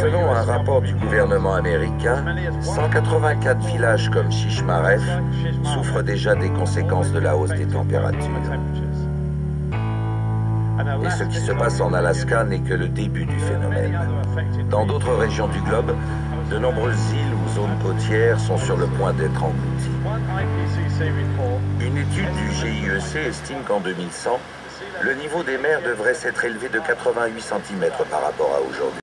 Selon un rapport du gouvernement américain, 184 villages comme Shishmaref souffrent déjà des conséquences de la hausse des températures. Et ce qui se passe en Alaska n'est que le début du phénomène. Dans d'autres régions du globe, de nombreuses îles ou zones côtières sont sur le point d'être englouties. Une étude du GIEC estime qu'en 2100, le niveau des mers devrait s'être élevé de 88 cm par rapport à aujourd'hui.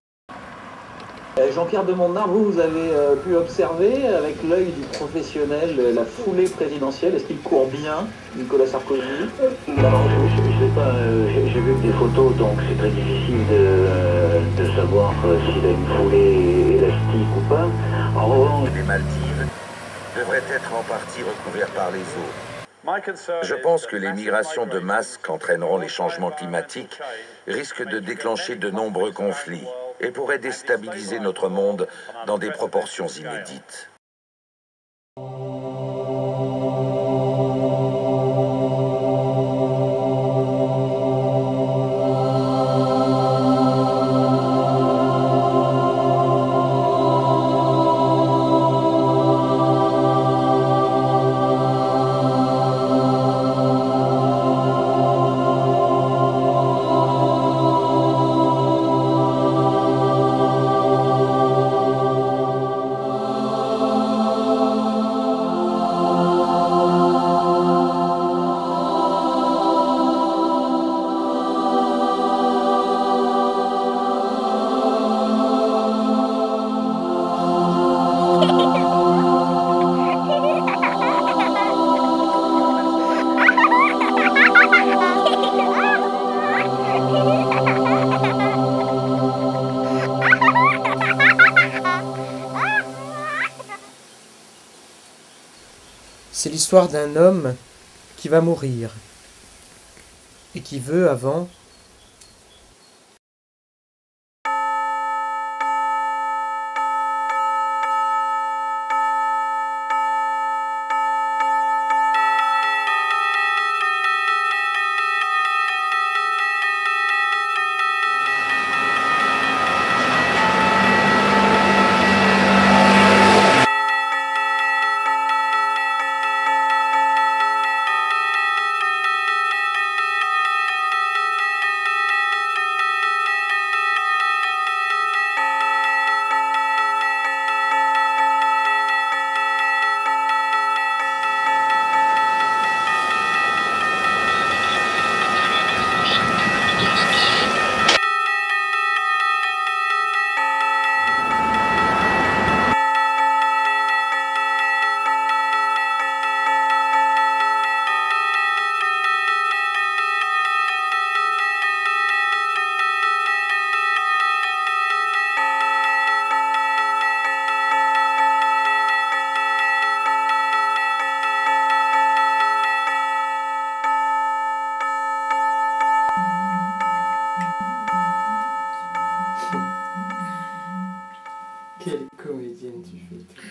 Jean-Pierre Demondard, vous avez pu observer avec l'œil du professionnel la foulée présidentielle. Est-ce qu'il court bien, Nicolas Sarkozy? Non, je sais pas, j'ai vu des photos, donc c'est très difficile de savoir s'il a une foulée élastique ou pas. En revanche, les Maldives devraient être en partie recouvertes par les eaux. Je pense que les migrations de masse qu'entraîneront les changements climatiques risquent de déclencher de nombreux conflits et pourraient déstabiliser notre monde dans des proportions inédites. C'est l'histoire d'un homme qui va mourir et qui veut avant Quelle comédienne tu fais, toi.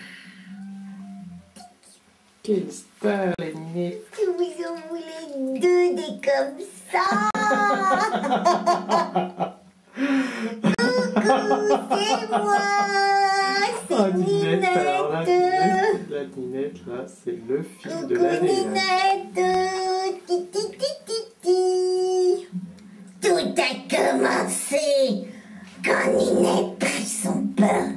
Quelle star, la Ninette. Vous en voulez deux des comme ça. Coucou, c'est moi. C'est Ninette, alors là, Ninette. la Ninette, là, c'est le film de Coucou, l'année. Ninette. Titi, titi, titi. Tout a commencé quand Ninette prit son pain.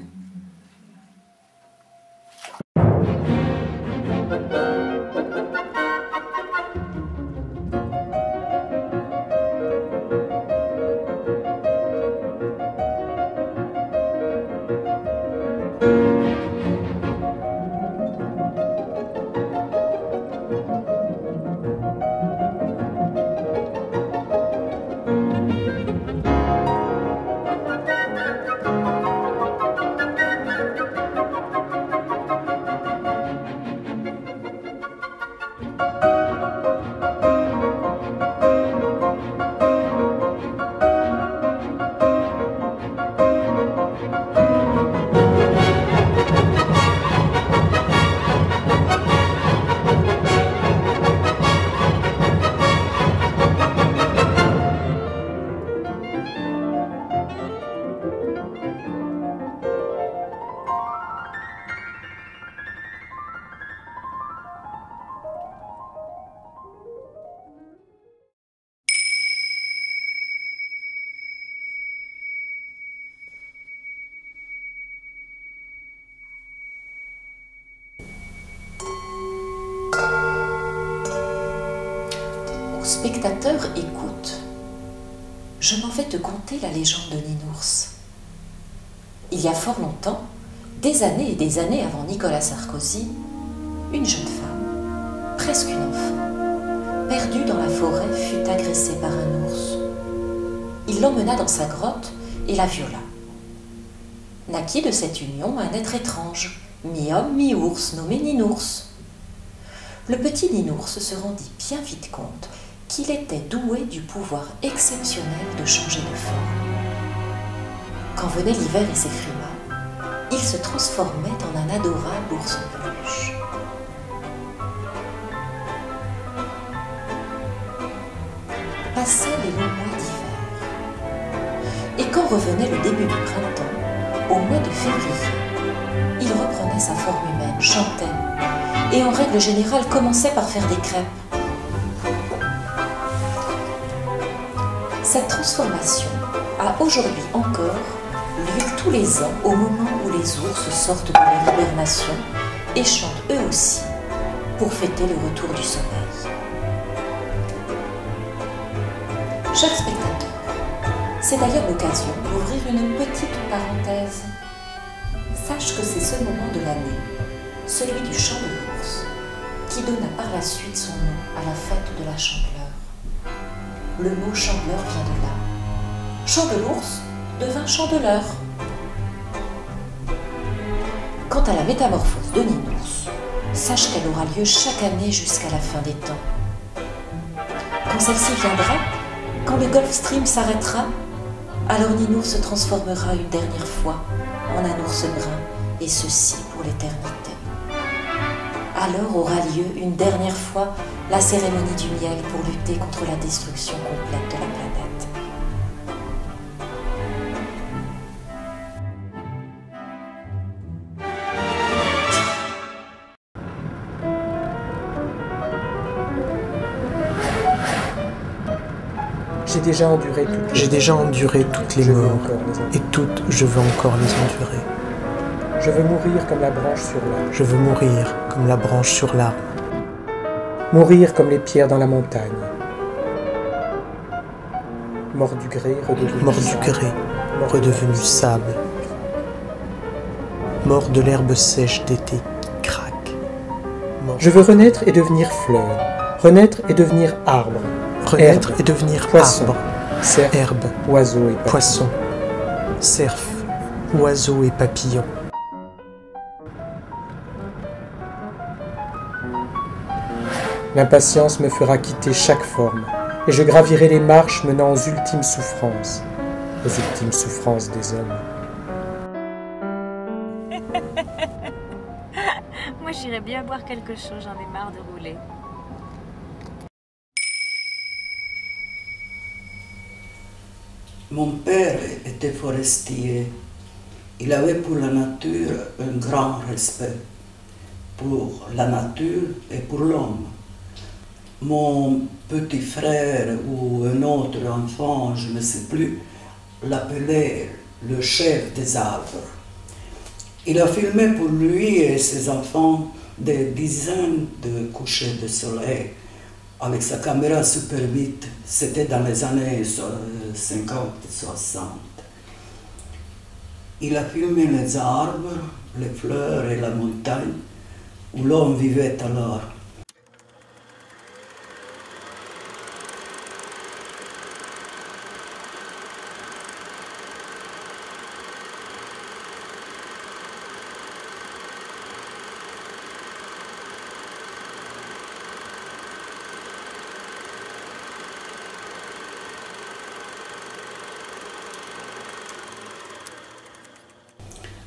Spectateur, écoute. Je m'en vais te conter la légende de Ninours. Il y a fort longtemps, des années et des années avant Nicolas Sarkozy, une jeune femme, presque une enfant, perdue dans la forêt, fut agressée par un ours. Il l'emmena dans sa grotte et la viola. Naquit de cette union un être étrange, mi-homme, mi-ours, nommé Ninours. Le petit Ninours se rendit bien vite compte qu'il était doué du pouvoir exceptionnel de changer de forme. Quand venait l'hiver et ses frimas, il se transformait en un adorable ours en peluche. Passaient les longs mois d'hiver. Et quand revenait le début du printemps, au mois de février, il reprenait sa forme humaine, chantait, et en règle générale commençait par faire des crêpes. Cette transformation a aujourd'hui encore lieu tous les ans au moment où les ours sortent de leur hibernation et chantent eux aussi pour fêter le retour du sommeil. Chers spectateurs, c'est d'ailleurs l'occasion d'ouvrir une petite parenthèse. Sache que c'est ce moment de l'année, celui du chant de l'ours, qui donna par la suite son nom à la fête de la Chandeleur. Le mot chandeleur vient de là. Chant de l'ours devint chandeleur. Quant à la métamorphose de Ninours, sache qu'elle aura lieu chaque année jusqu'à la fin des temps. Quand celle-ci viendra, quand le Gulf Stream s'arrêtera, alors Ninours se transformera une dernière fois en un ours brun, et ceci pour l'éternité. Alors aura lieu une dernière fois la cérémonie du miel pour lutter contre la destruction complète de la planète. J'ai déjà enduré toutes les morts, et toutes je veux encore les endurer. Je veux mourir comme la branche sur l'arbre. Je veux mourir comme la branche sur l'arbre. Mourir comme les pierres dans la montagne. Mort du gré, redevenu sable. Mort de l'herbe sèche d'été qui craque. Je veux renaître et devenir fleur. Renaître et devenir arbre. Renaître herbe, et devenir poisson, arbre. cerf, Herbe, oiseau et papillon. poisson, cerf, oiseau et papillon. L'impatience me fera quitter chaque forme, et je gravirai les marches menant aux ultimes souffrances des hommes. Moi j'irais bien boire quelque chose, j'en ai marre de rouler. Mon père était forestier. Il avait pour la nature un grand respect, pour la nature et pour l'homme. Mon petit frère ou un autre enfant, je ne sais plus, l'appelait le chef des arbres. Il a filmé pour lui et ses enfants des dizaines de couchers de soleil avec sa caméra Super 8. C'était dans les années 50-60. Il a filmé les arbres, les fleurs et la montagne où l'homme vivait alors.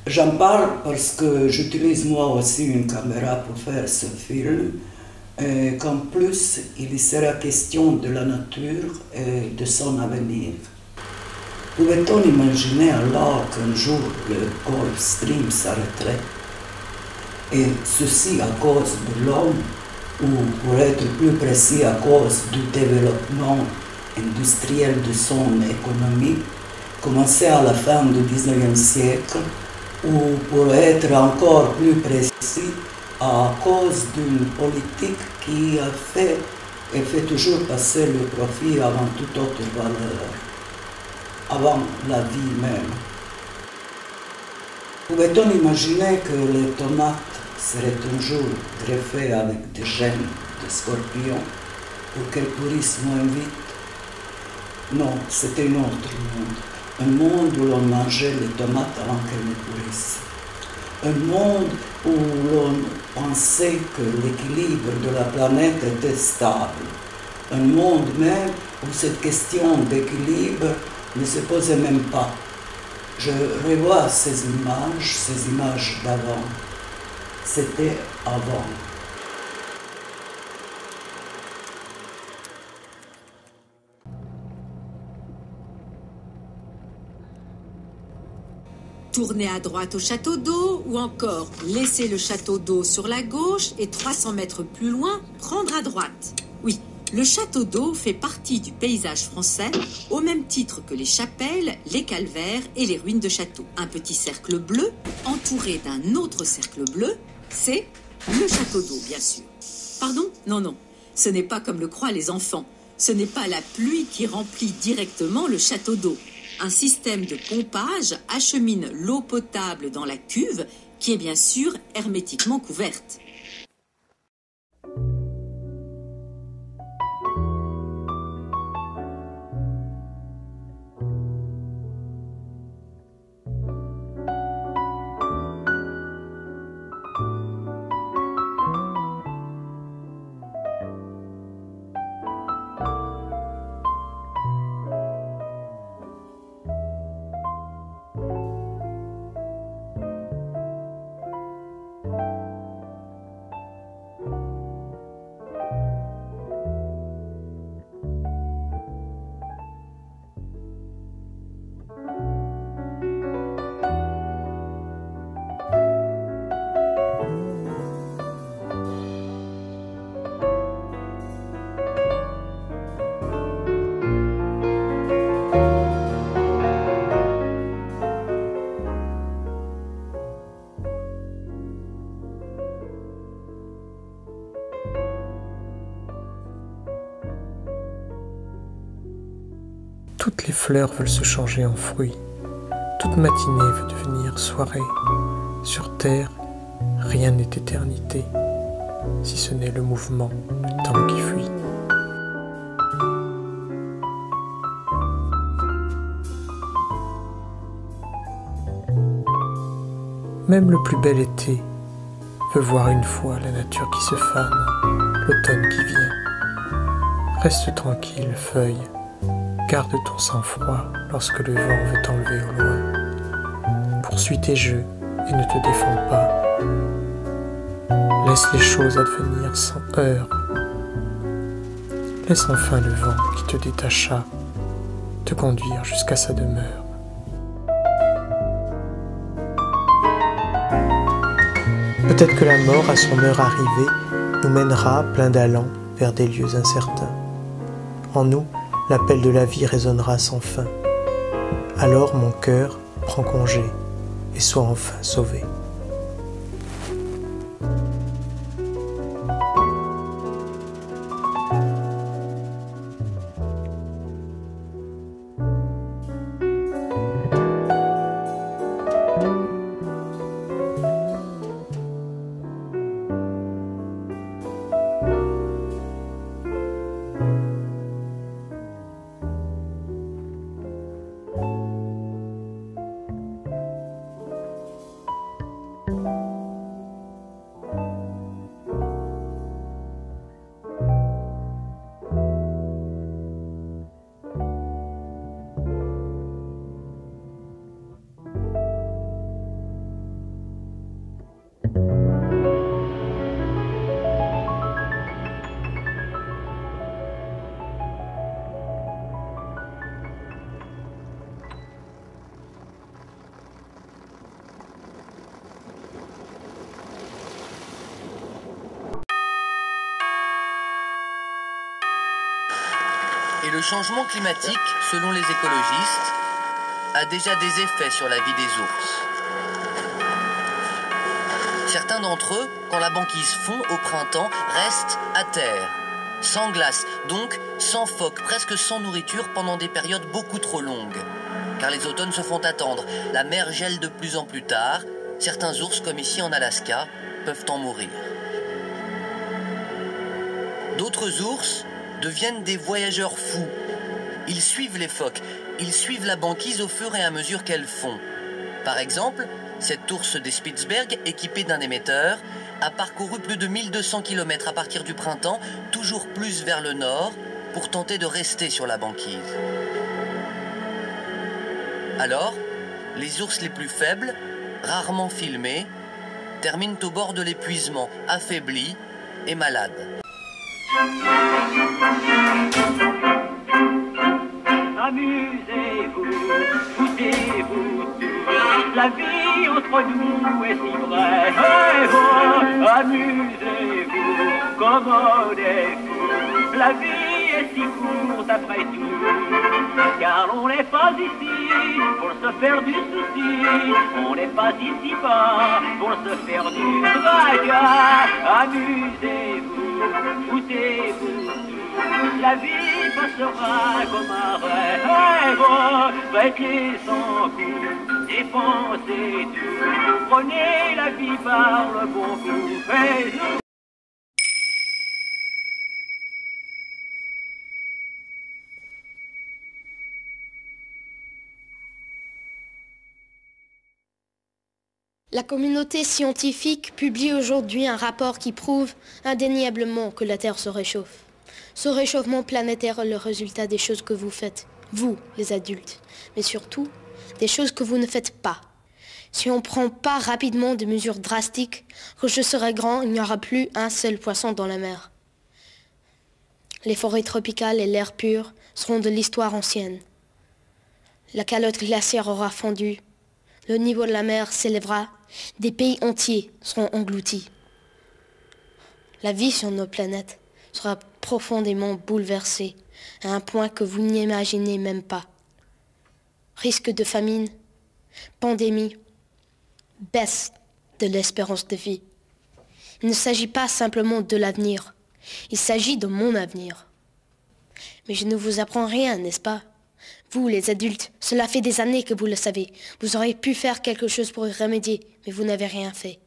J'en parle parce que j'utilise moi aussi une caméra pour faire ce film et qu'en plus il y sera question de la nature et de son avenir. Pouvait-on imaginer alors qu'un jour le Gulf Stream s'arrêterait? Et ceci à cause de l'homme, ou pour être plus précis à cause du développement industriel de son économie, commencé à la fin du XIXe siècle, ou pour être encore plus précis, à cause d'une politique qui a fait et fait toujours passer le profit avant toute autre valeur, avant la vie même. Pouvait-on imaginer que les tomates seraient un jour greffées avec des gemmes de scorpions pour qu'elles pourrissent moins vite? Non, c'était un autre monde. Un monde où l'on mangeait les tomates avant qu'elles ne pourrissent. Un monde où l'on pensait que l'équilibre de la planète était stable. Un monde même où cette question d'équilibre ne se posait même pas. Je revois ces images d'avant. C'était avant. Tourner à droite au château d'eau ou encore laisser le château d'eau sur la gauche et 300 mètres plus loin, prendre à droite. Oui, le château d'eau fait partie du paysage français au même titre que les chapelles, les calvaires et les ruines de châteaux. Un petit cercle bleu entouré d'un autre cercle bleu, c'est le château d'eau, bien sûr. Pardon? Non, non, ce n'est pas comme le croient les enfants. Ce n'est pas la pluie qui remplit directement le château d'eau. Un système de pompage achemine l'eau potable dans la cuve, qui est bien sûr hermétiquement couverte. Toutes les fleurs veulent se changer en fruits. Toute matinée veut devenir soirée. Sur terre, rien n'est éternité, si ce n'est le mouvement du temps qui fuit. Même le plus bel été veut voir une fois la nature qui se fane, l'automne qui vient. Reste tranquille, feuille. Garde ton sang-froid lorsque le vent veut t'enlever au loin. Poursuis tes jeux et ne te défends pas. Laisse les choses advenir sans heurts. Laisse enfin le vent qui te détacha te conduire jusqu'à sa demeure. Peut-être que la mort, à son heure arrivée, nous mènera, plein d'allant, vers des lieux incertains. En nous, l'appel de la vie résonnera sans fin. Alors mon cœur prend congé et soit enfin sauvé. Et le changement climatique, selon les écologistes, a déjà des effets sur la vie des ours. Certains d'entre eux, quand la banquise fond au printemps, restent à terre, Sans glace, donc sans phoques, presque sans nourriture pendant des périodes beaucoup trop longues. Car les automnes se font attendre, la mer gèle de plus en plus tard, certains ours, comme ici en Alaska, peuvent en mourir. D'autres ours deviennent des voyageurs fous. Ils suivent les phoques, ils suivent la banquise au fur et à mesure qu'elles fond. Par exemple, cet ours des Spitzberg, équipé d'un émetteur, a parcouru plus de 1200 km à partir du printemps, toujours plus vers le nord, pour tenter de rester sur la banquise. Alors, les ours les plus faibles, rarement filmés, terminent au bord de l'épuisement, affaiblis et malades. Amusez-vous, foutez-vous tous, la vie entre nous est si vraie. Amusez-vous, commodez-vous, la vie est si courte après tout. Car on n'est pas ici pour se faire du souci, on n'est pas ici bas pour se faire du tracas. Amusez-vous, foutez-vous tous, la vie passera comme un rêve. Prêtez sans coup, dépensez tout, prenez la vie par le bon bout. Faites-nous. La communauté scientifique publie aujourd'hui un rapport qui prouve indéniablement que la Terre se réchauffe. Ce réchauffement planétaire est le résultat des choses que vous faites, vous, les adultes, mais surtout des choses que vous ne faites pas. Si on ne prend pas rapidement des mesures drastiques, quand je serai grand, il n'y aura plus un seul poisson dans la mer. Les forêts tropicales et l'air pur seront de l'histoire ancienne. La calotte glaciaire aura fondu, le niveau de la mer s'élèvera, des pays entiers seront engloutis. La vie sur nos planètes sera profondément bouleversée à un point que vous n'imaginez même pas. Risque de famine, pandémie, baisse de l'espérance de vie. Il ne s'agit pas simplement de l'avenir, il s'agit de mon avenir. Mais je ne vous apprends rien, n'est-ce pas? Vous, les adultes, cela fait des années que vous le savez. Vous auriez pu faire quelque chose pour y remédier, mais vous n'avez rien fait.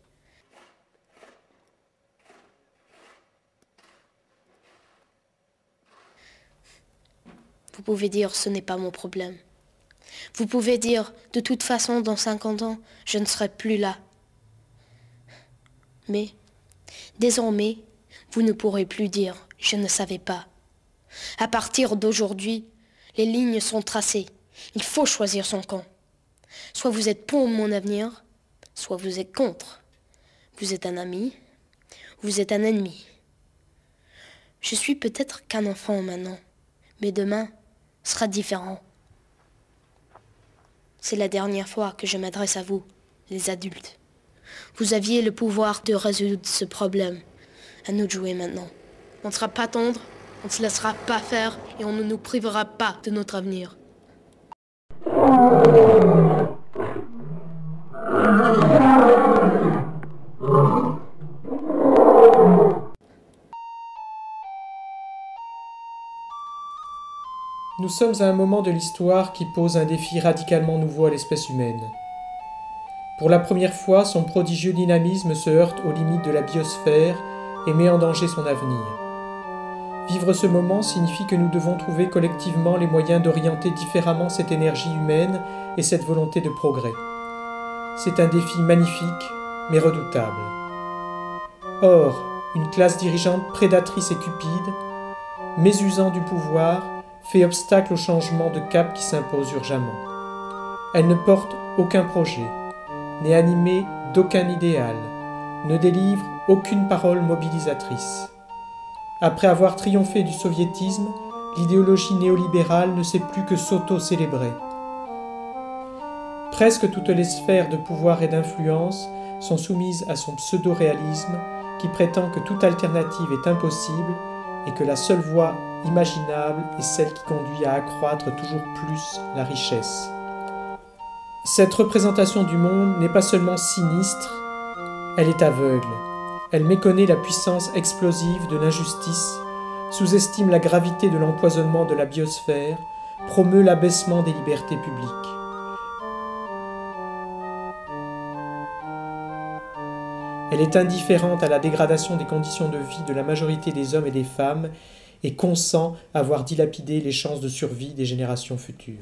Vous pouvez dire, ce n'est pas mon problème. Vous pouvez dire, de toute façon, dans 50 ans, je ne serai plus là. Mais, désormais, vous ne pourrez plus dire, je ne savais pas. À partir d'aujourd'hui, les lignes sont tracées. Il faut choisir son camp. Soit vous êtes pour mon avenir, soit vous êtes contre. Vous êtes un ami, vous êtes un ennemi. Je suis peut-être qu'un enfant maintenant, mais demain sera différent. C'est la dernière fois que je m'adresse à vous, les adultes. Vous aviez le pouvoir de résoudre ce problème. À nous de jouer maintenant. On ne sera pas tendre, on ne se laissera pas faire et on ne nous privera pas de notre avenir. Nous sommes à un moment de l'histoire qui pose un défi radicalement nouveau à l'espèce humaine. Pour la première fois, son prodigieux dynamisme se heurte aux limites de la biosphère et met en danger son avenir. Vivre ce moment signifie que nous devons trouver collectivement les moyens d'orienter différemment cette énergie humaine et cette volonté de progrès. C'est un défi magnifique, mais redoutable. Or, une classe dirigeante prédatrice et cupide, mésusant du pouvoir, fait obstacle au changement de cap qui s'impose urgemment. Elle ne porte aucun projet, n'est animée d'aucun idéal, ne délivre aucune parole mobilisatrice. Après avoir triomphé du soviétisme, l'idéologie néolibérale ne sait plus que s'auto-célébrer. Presque toutes les sphères de pouvoir et d'influence sont soumises à son pseudo-réalisme qui prétend que toute alternative est impossible et que la seule voie imaginable est celle qui conduit à accroître toujours plus la richesse. Cette représentation du monde n'est pas seulement sinistre, elle est aveugle. Elle méconnaît la puissance explosive de l'injustice, sous-estime la gravité de l'empoisonnement de la biosphère, promeut l'abaissement des libertés publiques. Elle est indifférente à la dégradation des conditions de vie de la majorité des hommes et des femmes et consent à voir dilapidé les chances de survie des générations futures.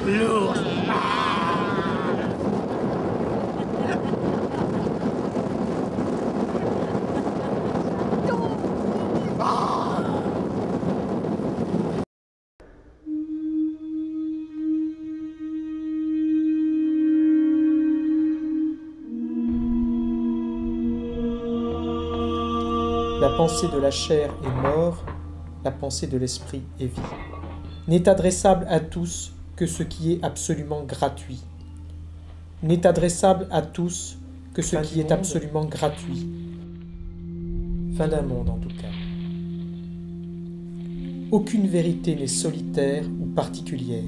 L'ours. La pensée de la chair est mort, la pensée de l'esprit est vie. N'est adressable à tous que ce qui est absolument gratuit. N'est adressable à tous que ce qui est absolument gratuit. Fin d'un monde en tout cas. Aucune vérité n'est solitaire ou particulière.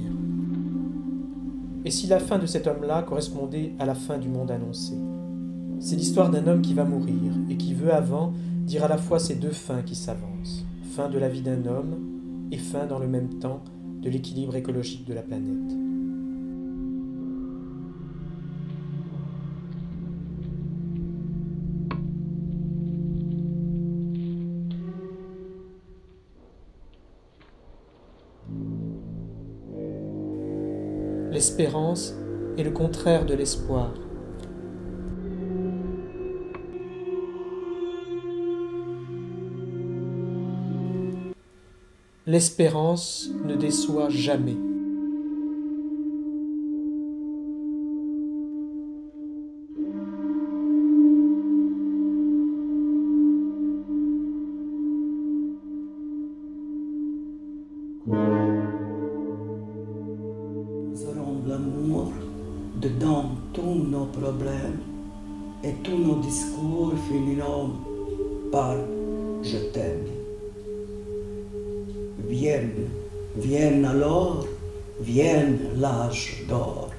Et si la fin de cet homme-là correspondait à la fin du monde annoncé? C'est l'histoire d'un homme qui va mourir et qui veut avant dire à la fois ces deux fins qui s'avancent. Fin de la vie d'un homme et fin dans le même temps de l'équilibre écologique de la planète. L'espérance est le contraire de l'espoir. L'espérance ne déçoit jamais. Nous aurons l'amour dedans tous nos problèmes et tous nos discours finiront par « je t'aime ». Vienne, vienne alors, vienne l'âge d'or.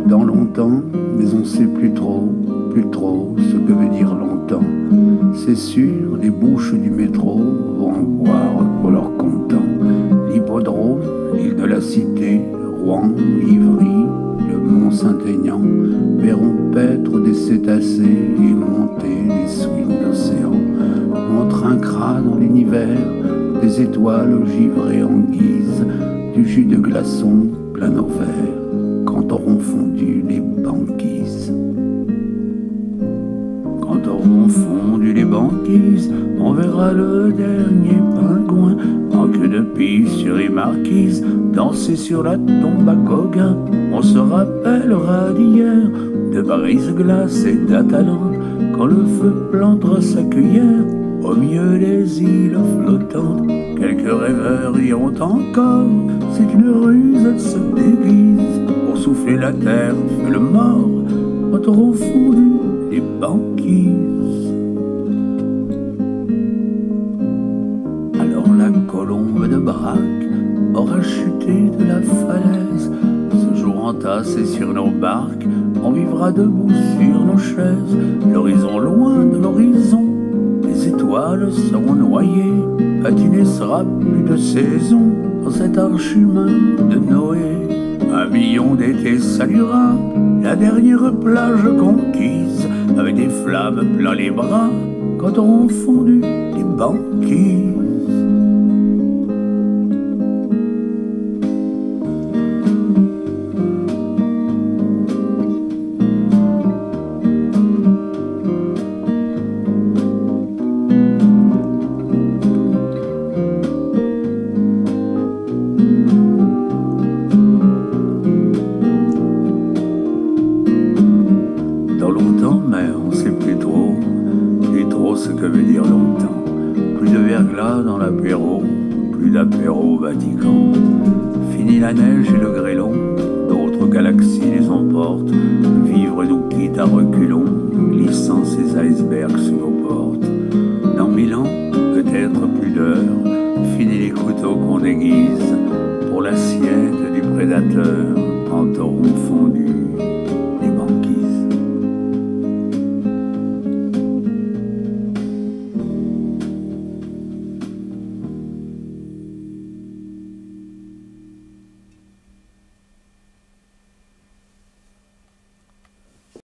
dans longtemps, mais on sait plus trop ce que veut dire longtemps. C'est sûr, les bouches du métro vont en boire pour leur comptant. L'hippodrome, l'île de la Cité, Rouen, Ivry, le Mont Saint-Aignan verront paître des cétacés et monter les swings d'océan. On trinquera dans l'univers des étoiles givrées en guise, du jus de glaçon plein nos verres, quand auront fondu les banquises. Quand auront fondu les banquises, on verra le dernier pingouin en queue de pie sur les marquises, danser sur la tombe à Gauguin. On se rappellera d'hier, de brise-glace et d'Atalante, quand le feu plantera sa cuillère au milieu des îles flottantes. Quelques rêveurs diront encore, c'est une ruse, elle se déguise pour souffler la terre, feu le mort, quand auront fondu les banquises. Alors la colombe de Braque aura chuté de la falaise. Ce jour entassé sur nos barques, on vivra debout sur nos chaises. L'horizon loin de l'horizon, les étoiles seront noyées. Patiner sera plus de saison dans cet arche humain de Noé. 1 million d'étés saluera la dernière plage conquise, avec des flammes plein les bras quand auront fondu les banquises. Ce que veut dire longtemps. Plus de verglas dans l'apéro, plus d'apéro au Vatican. Fini la neige et le grêlon, d'autres galaxies les emportent. Vivre nous quitte à reculons, glissant ces icebergs sous nos portes. Dans 1000 ans, peut-être plus d'heures, fini les couteaux qu'on aiguise pour l'assiette du prédateur.